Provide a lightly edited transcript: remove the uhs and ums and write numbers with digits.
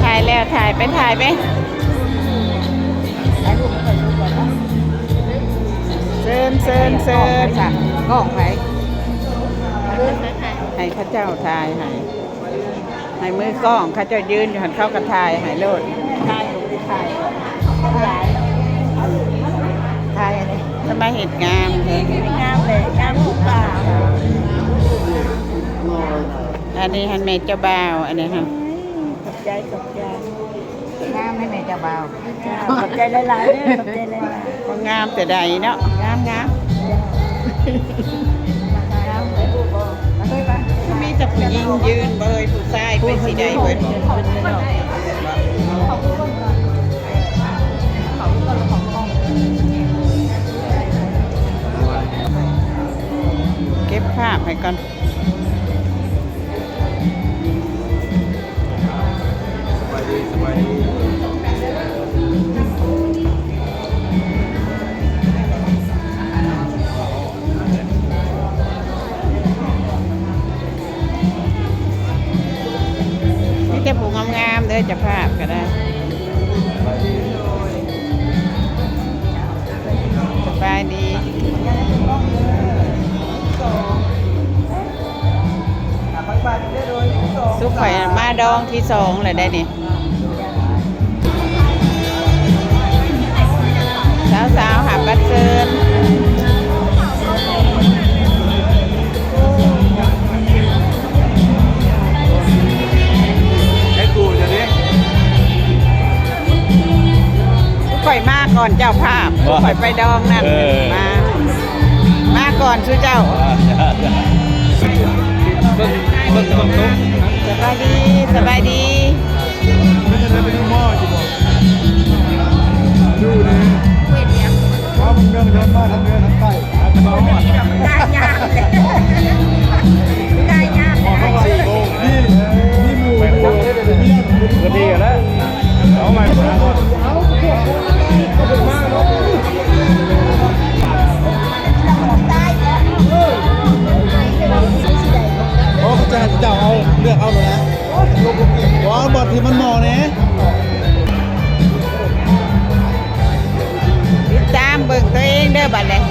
ถ่ายแล้วถ่ายไปถ่ายไปเซินกล้องไปให้ข้าเจ้าถ่ายให้มือกล้องข้าเจ้ายืนอยู่หันเข้ากระถ่ายให้โลดถ่ายอยู่ถ่ายอะไรทำไมเหตุงามเลยงามเลยงามทุกป่าอันนี้ฮันเมเจ้าบ่าวอันนี้ฮะขอบใจงามให้แม่เจ้าบ่าวขอบใจหลายๆเนี่ยขอบใจหลายก็งามแต่ใดเนาะงามมีแต่ผู้หญิงยืนเบยผู้ชายเป็นสีใดเบยเก็บภาพให้ก่อนสบายดีนี่จะผูกงามๆเลยจะภาพก็ได้สบายดีสุขข่อยมาดองที่2เลยได้นี่สาวหาบัตรเซินไอ้กูจะเรียกสุขข่อยมาก่อนเจ้าภาพสุขข่อยไปดองนั่นมาก่อนสุเจ้าสบายดีไม่จะได้ไปดูหม้อจีบอกดูนี่ว่ามันเรื่องเยอะมากทั้งเนื้อทั้งไก่จะมาหอดได้งามเลยได้งามนี่หมูก็ดีกันแล้วเอาใหม่เขาจะเจ้าเอาเลือกเอาเลยนะว้าวบอดที่มันหมอเนี่ยติดตามเบิ่งตัวเองเด้อบัดเลย